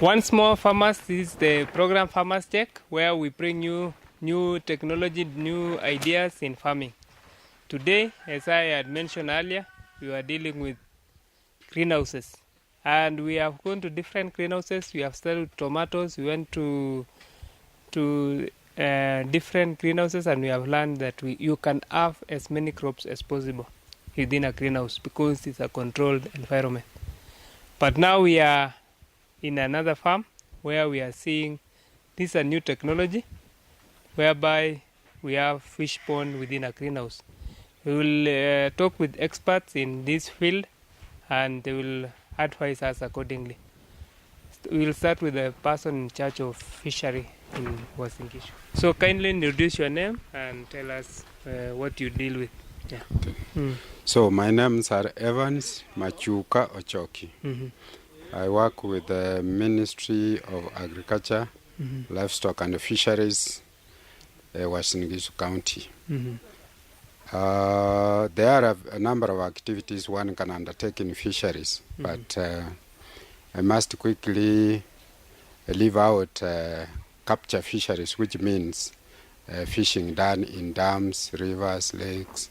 Once more, farmers, this is the program Farmers Check, where we bring you new technology, new ideas in farming. Today, as I had mentioned earlier, we are dealing with greenhouses. And we have gone to different greenhouses. We have started with tomatoes. We went to different greenhouses, and we have learned that you can have as many crops as possible within a greenhouse because it's a controlled environment. But now we are in another farm where we are seeing this is a new technology whereby we have fish pond within a greenhouse. We will talk with experts in this field and they will advise us accordingly. We will start with the person in charge of fishery in Wasingishu. So kindly introduce your name and tell us what you deal with. Yeah. So my names are Evans Machuka Ochoki. I work with the Ministry of Agriculture, Livestock and Fisheries, Wasingishu County. There are a number of activities one can undertake in fisheries, but I must quickly leave out capture fisheries, which means fishing done in dams, rivers, lakes,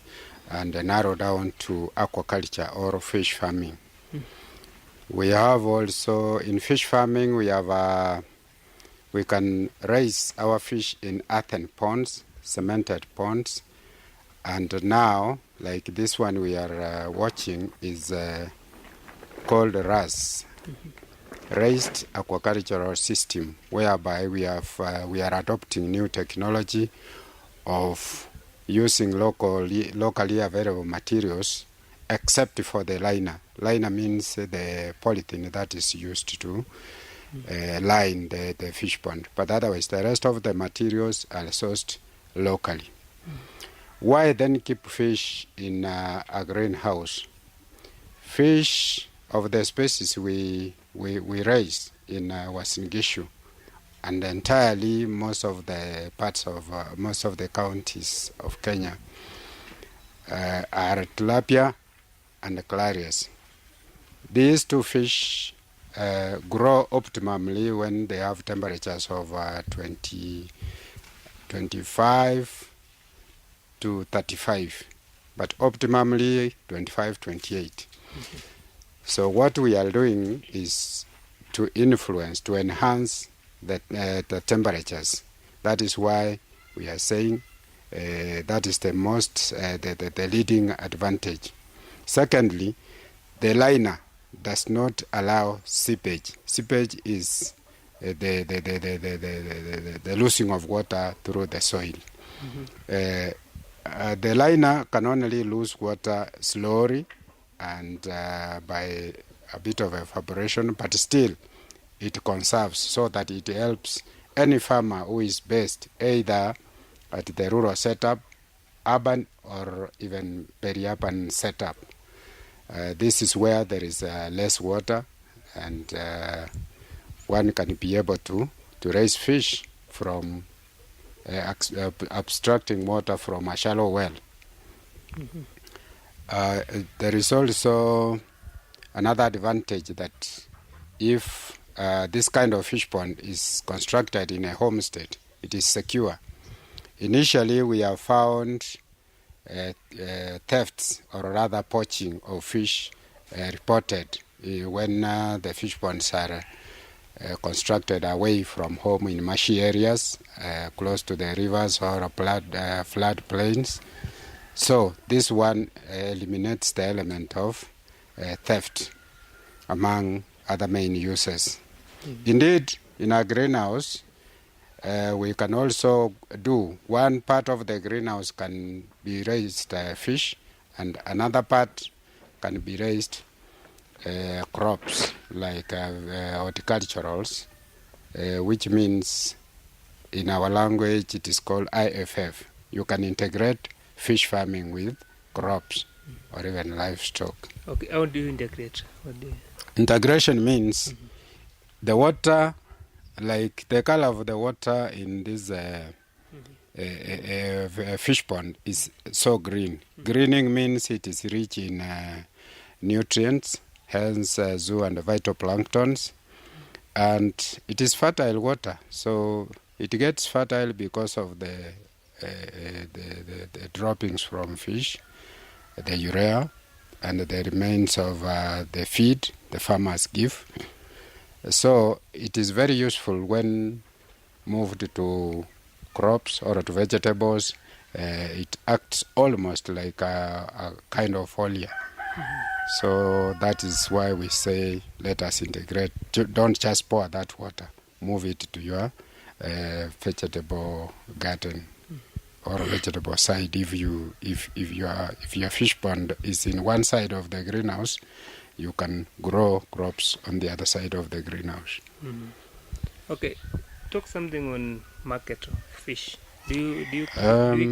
and narrow down to aquaculture or fish farming. We have also, in fish farming, we can raise our fish in earthen ponds, cemented ponds, and now, like this one we are watching, is called RAS, Raised Aquacultural System, whereby we are adopting new technology of using locally available materials, except for the liner. Liner means the polythene that is used to line the fish pond. But otherwise, the rest of the materials are sourced locally. Why then keep fish in a greenhouse? Fish of the species we raise in Wasingishu and entirely most of the parts of most of the counties of Kenya are tilapia and clarias. These two fish grow optimally when they have temperatures of 25 to 35, but optimally 25, 28. So what we are doing is to enhance the temperatures. That is why we are saying that is the most, the leading advantage. Secondly, the liner does not allow seepage. Seepage is the losing of water through the soil. The liner can only lose water slowly and by a bit of evaporation, but still it conserves so that it helps any farmer who is based either at the rural setup, urban, or even peri-urban setup. This is where there is less water and one can be able to raise fish from abstracting water from a shallow well. There is also another advantage that if this kind of fish pond is constructed in a homestead, it is secure. Initially, we have found thefts or rather poaching of fish reported when the fish ponds are constructed away from home in marshy areas, close to the rivers or flood plains. So this one eliminates the element of theft among other main uses. Indeed, in our greenhouse, we can also do one part of the greenhouse can be raised fish, and another part can be raised crops like horticulturals, which means in our language it is called IFF. You can integrate fish farming with crops or even livestock. Okay, how do you integrate? Integration means the water, like the color of the water in this fish pond is so green. Greening means it is rich in nutrients, hence zoo and phytoplanktons. and it is fertile water. So it gets fertile because of the droppings from fish, the urea, and the remains of the feed the farmers give. So it is very useful when moved to crops or to vegetables. It acts almost like a kind of foliar. So that is why we say let us integrate. Don't just pour that water. Move it to your vegetable garden or vegetable side. If your fish pond is in one side of the greenhouse, you can grow crops on the other side of the greenhouse. Mm-hmm. Okay, talk something on market of fish. Do you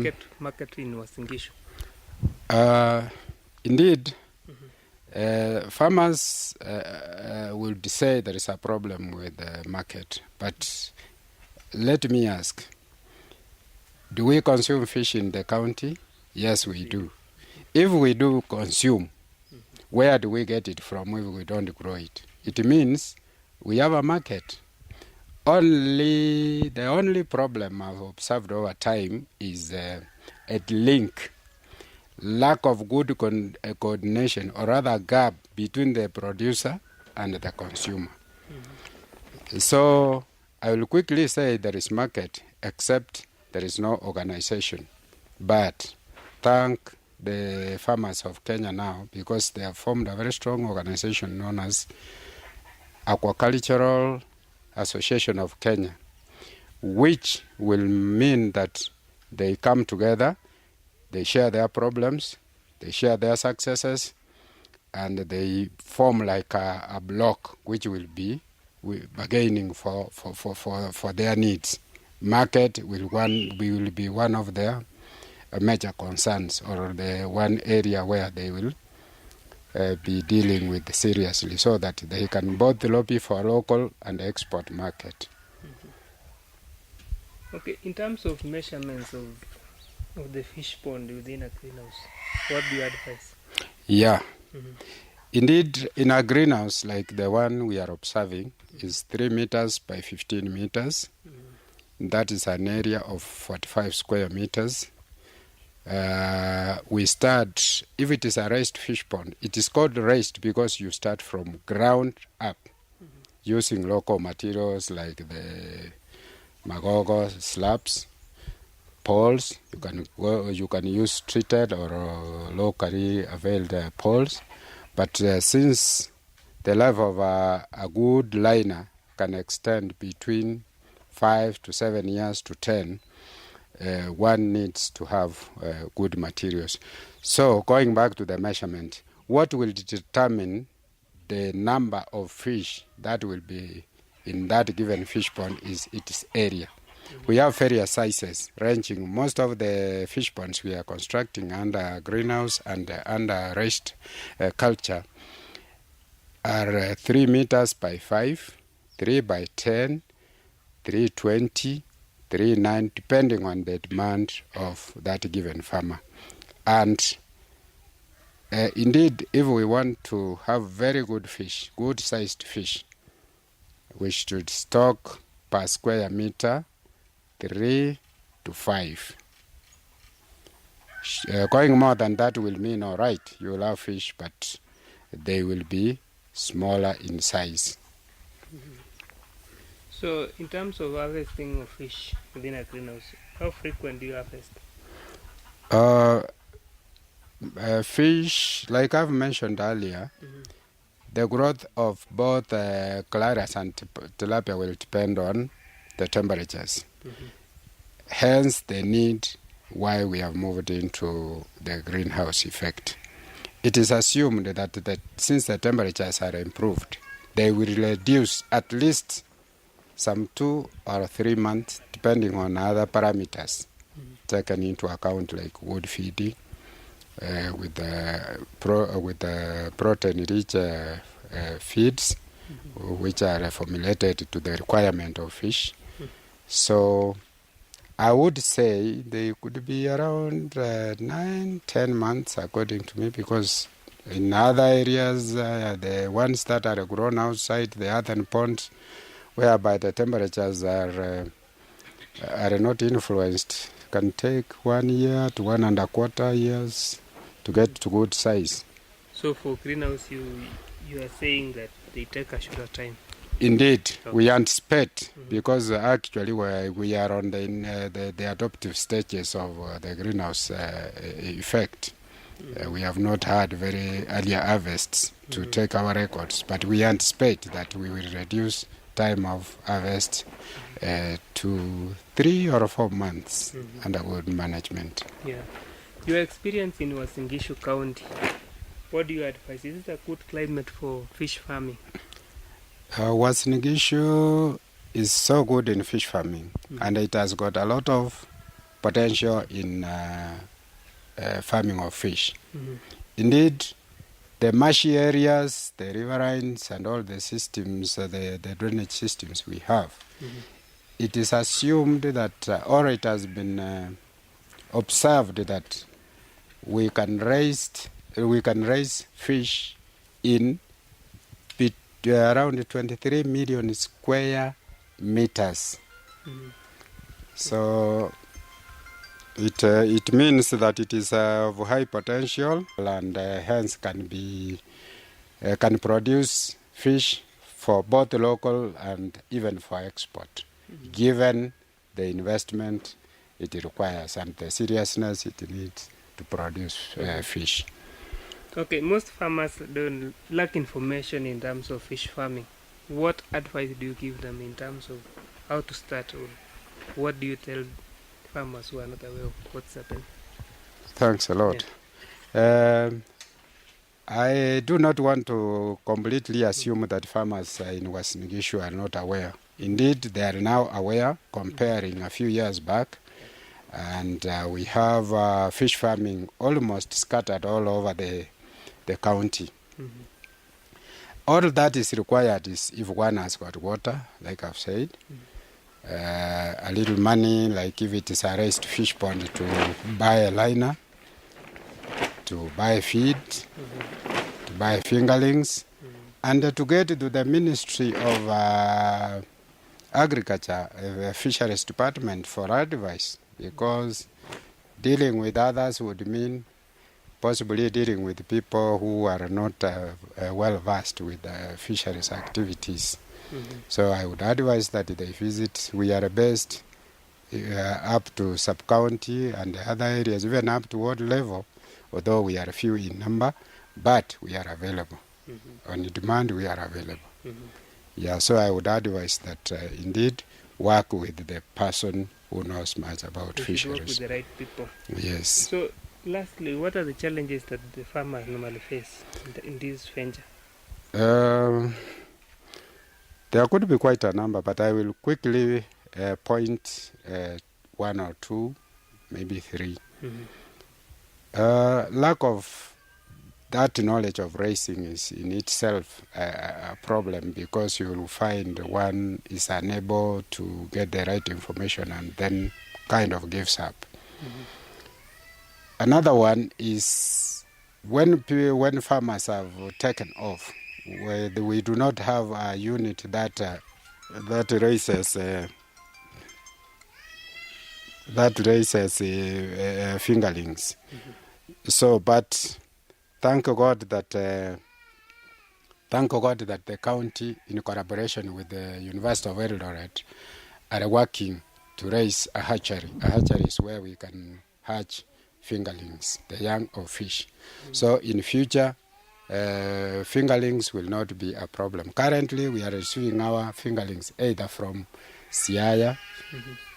get market in Uasin Gishu? Indeed, farmers would say there is a problem with the market, but let me ask, do we consume fish in the county? Yes, we do. If we do consume, where do we get it from if we don't grow it? It means we have a market. The only problem I've observed over time is a lack of good coordination, or rather gap between the producer and the consumer. Mm-hmm. So I will quickly say there is market, except there is no organization. But thank the farmers of Kenya now, because they have formed a very strong organization known as Aquacultural Association of Kenya, which will mean that they come together, they share their problems, they share their successes, and they form like a block which will be bargaining for their needs. Market will be one of their major concerns, or the one area where they will be dealing with seriously, so that they can both lobby for local and export market. Mm-hmm. Okay, in terms of measurements of the fish pond within a greenhouse, what do you advise? Yeah. Mm-hmm. Indeed, in a greenhouse like the one we are observing, is 3 meters by 15 meters. Mm-hmm. That is an area of 45 square meters. We start, if it is a raised fish pond, it is called raised because you start from ground up, using local materials like the magogo slabs, poles. You can use treated or locally availed poles. But since the life of a good liner can extend between 5 to 7 years to 10, one needs to have good materials. So going back to the measurement, what will determine the number of fish that will be in that given fish pond is its area. Mm-hmm. We have various sizes ranging. Most of the fish ponds we are constructing under greenhouse and under raised culture are 3 meters by 5, 3 by 10, 320, 3.9, depending on the demand of that given farmer. And indeed, if we want to have very good fish, good-sized fish, we should stock per square meter 3 to 5. Going more than that will mean, all right, you will have fish, but they will be smaller in size. Mm-hmm. So, in terms of harvesting of fish within a greenhouse, how frequent do you harvest? Fish, like I've mentioned earlier, mm-hmm. the growth of both clarias and tilapia will depend on the temperatures. Mm-hmm. Hence, the need why we have moved into the greenhouse effect. It is assumed that since the temperatures are improved, they will reduce at least some 2 or 3 months, depending on other parameters taken into account, like wood feeding, with the protein-rich feeds, which are formulated to the requirement of fish. So I would say they could be around 9-10 months, according to me, because in other areas, the ones that are grown outside the earthen ponds, whereby the temperatures are not influenced. Can take 1 year to 1.25 years to get to good size. So for greenhouse, you are saying that they take a shorter time. Indeed, Okay. we anticipate because actually we are on the adoptive stages of the greenhouse effect. We have not had very early harvests to take our records, but we anticipate that we will reduce time of harvest to 3 or 4 months under good management. Yeah. Your experience in Uasin Gishu County, what do you advise? Is it a good climate for fish farming? Uasin Gishu is so good in fish farming, and it has got a lot of potential in farming of fish. Indeed, the marshy areas, the riverines, and all the systems, the drainage systems we have, it is assumed that, or it has been observed that we can raise fish in around 23 million square meters. So it means that it is of high potential and hence can produce fish for both local and even for export, given the investment it requires and the seriousness it needs to produce fish. Okay, most farmers don't lack information in terms of fish farming. What advice do you give them in terms of how to start, or what do you tell farmers who are not aware of what's happening? Thanks a lot. I do not want to completely assume that farmers in Uasin Gishu are not aware. Indeed, they are now aware, comparing a few years back, and we have fish farming almost scattered all over the county. All that is required is if one has got water, like I've said, a little money, like if it is a raised fish pond, to buy a liner, to buy feed, to buy fingerlings, and to get to the Ministry of Agriculture, Fisheries Department for advice, because dealing with others would mean possibly dealing with people who are not well versed with fisheries activities. So I would advise that they visit. We are based up to sub-county and other areas, even up to ward level, although we are few in number, but we are available. On demand, we are available. Yeah, so I would advise that indeed work with the person who knows much about fisheries. Work with the right people. Yes. So lastly, what are the challenges that the farmers normally face in this venture? There could be quite a number, but I will quickly point one or two, maybe three. Lack of that knowledge of racing is in itself a problem, because you will find one is unable to get the right information and then kind of gives up. Another one is when farmers have taken off, we do not have a unit that raises fingerlings. So, but thank God that the county, in collaboration with the University of Eldoret, are working to raise a hatchery. A hatchery is where we can hatch fingerlings, the young of fish. So in future, fingerlings will not be a problem. Currently, we are receiving our fingerlings either from Siaya,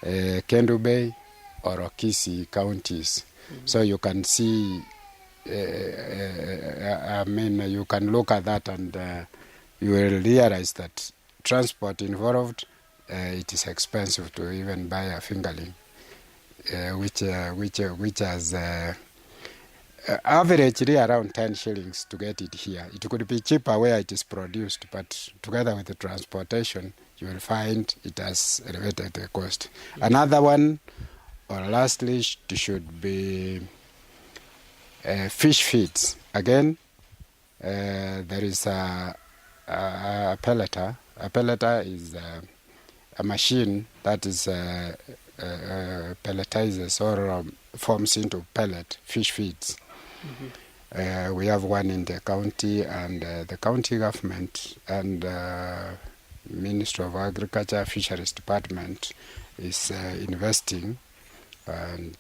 Kendu Bay, or Okisi counties. So you can see, you can look at that and you will realize that transport involved, it is expensive to even buy a fingerling, which has averagely around 10 shillings to get it here. It could be cheaper where it is produced, but together with the transportation, you will find it has elevated the cost. Another one, or lastly, should be fish feeds. Again, there is a pelleter A pelleter is a machine that is pelletizes or forms into pellet fish feeds. We have one in the county, and the county government and Ministry of Agriculture Fisheries Department is investing, and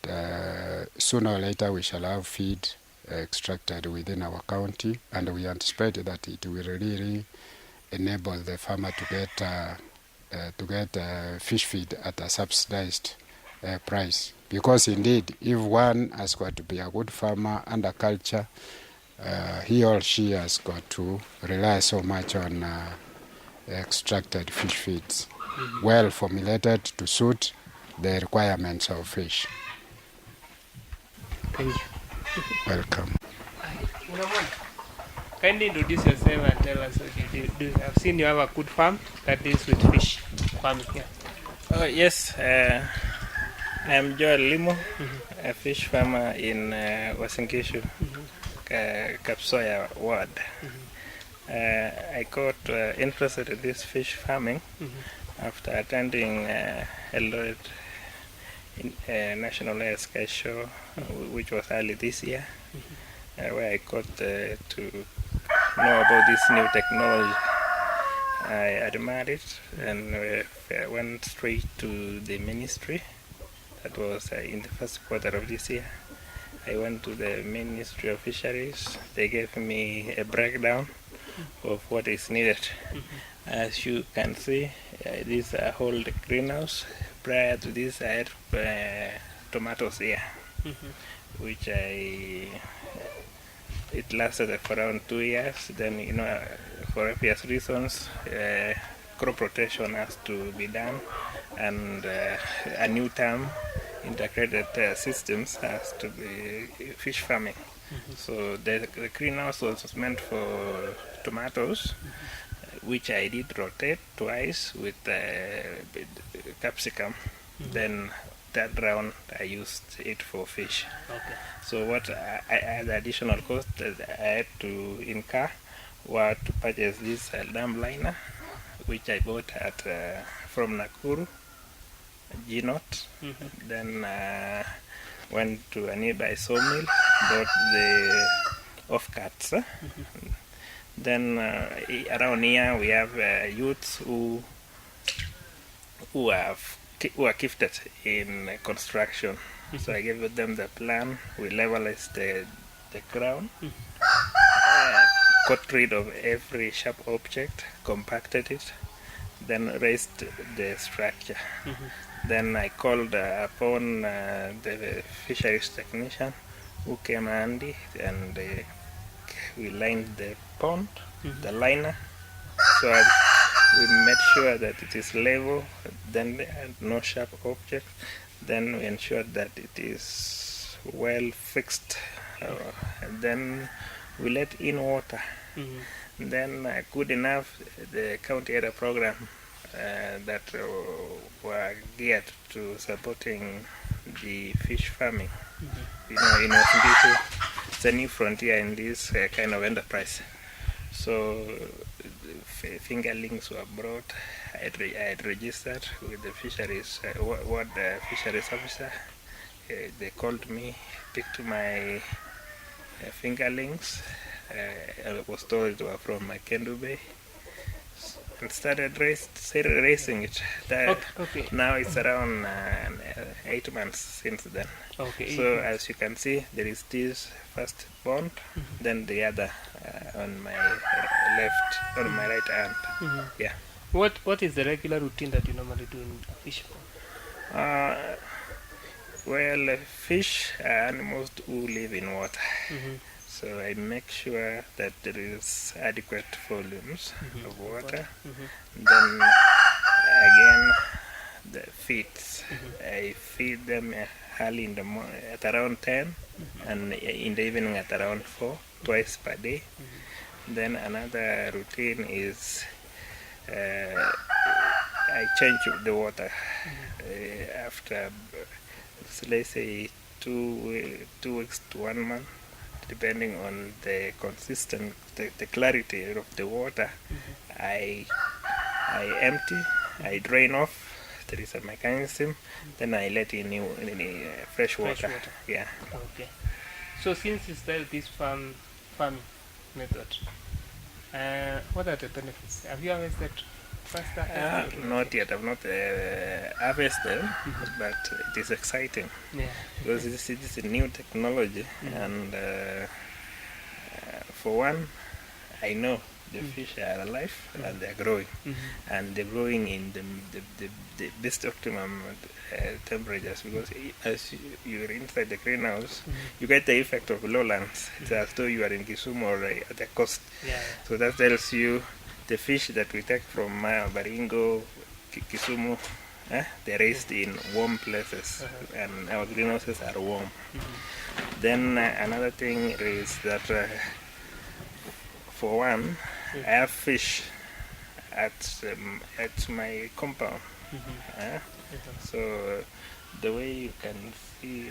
sooner or later we shall have feed extracted within our county, and we anticipate that it will really enable the farmer to get fish feed at a subsidized price. Because indeed, if one has got to be a good farmer under culture, he or she has got to rely so much on extracted fish feeds, well formulated to suit the requirements of fish. Thank you. Welcome. Kindly introduce yourself and tell us what you do. I've seen you have a good farm that deals with fish farming. Yeah. Oh, yes, I am Joel Limo, a fish farmer in Wasingishu, Kapsoya ward. I got interested in this fish farming after attending Eldoret National Air Sky Show, which was early this year, where I got to know about this new technology. I admired it and went straight to the ministry. That was in the first quarter of this year. I went to the Ministry of Fisheries. They gave me a breakdown of what is needed. As you can see, this is a whole greenhouse. Prior to this, I had tomatoes here, which it lasted for around 2 years. Then, for obvious reasons, crop rotation has to be done, and a new term, integrated systems, has to be fish farming. So the greenhouse was meant for tomatoes, which I did rotate twice with capsicum. Then that round I used it for fish. Okay. So what the additional cost that I had to incur were to purchase this dam liner, which I bought at from Nakuru, G-Not. Then went to a nearby sawmill, bought the offcuts. Then around here we have youths who are gifted in construction. So I gave them the plan. We levelized the ground, got rid of every sharp object, compacted it, then raised the structure. Then I called upon the fisheries technician, who came handy, and we lined the pond, the liner, so we made sure that it is level, then no sharp objects. Then we ensured that it is well fixed. And then we let in water. Then good enough, the county had a program that were geared to supporting the fish farming. In Wasingishu, it's a new frontier in this kind of enterprise. So fingerlings were brought. I had registered with the fisheries, what the fisheries officer. They called me, picked my fingerlings. I was told it were from Kendu Bay, and started racing it. Okay. Now it's around 8 months since then. Okay. So as you can see, there is this first pond, then the other on my left, on my right hand. Yeah. What is the regular routine that you normally do in a fish farm? Well, fish are animals who live in water. So I make sure that there is adequate volumes of water. Then again, the feeds. I feed them early in the morning at around 10 and in the evening at around 4, twice per day. Then another routine is I change the water after, let's say, 2 weeks to 1 month, depending on the clarity of the water. I I empty, I drain off. There is a mechanism. Then I let in fresh water. Yeah. Okay. So since you started this farming method, what are the benefits? Have you harvested faster? Not yet. I've not harvested, but it is exciting. Yeah. Because it is a new technology, and for one, I know the fish are alive and they're growing, and they're growing in the best optimum temperatures, because as you're inside the greenhouse, you get the effect of lowlands. It's as though you are in Kisumu or at the coast. Yeah. So that tells you the fish that we take from Baringo, Kisumu, they're raised in warm places, and our greenhouses are warm. Then another thing is that for one, I have fish at my compound. So the way you can see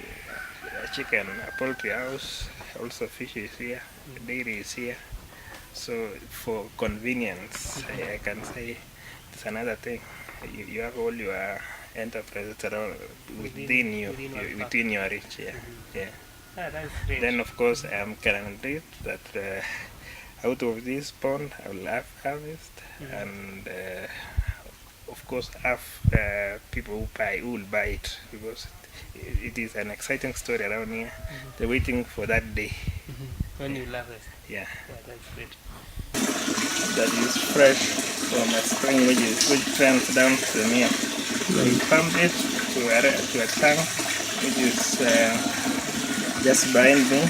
a chicken, a poultry house, also fish is here, dairy is here. So for convenience, I can say it's another thing. You have all your enterprises around within your reach. Yeah. That's great. Then of course I am guaranteed that out of this pond I will have harvest, and of course have people who will buy it, because it is an exciting story around here. They're waiting for that day. When you harvest. Yeah. That's great. That is fresh from a spring which runs down to the mill. So we pump it to a tank which is just behind me,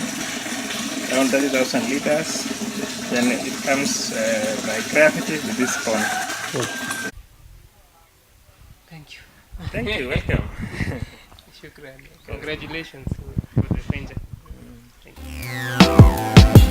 around 30,000 liters. Then it comes by gravity to this pond. Thank you. Thank you, welcome. Shukran. Congratulations for the venture. Thank you.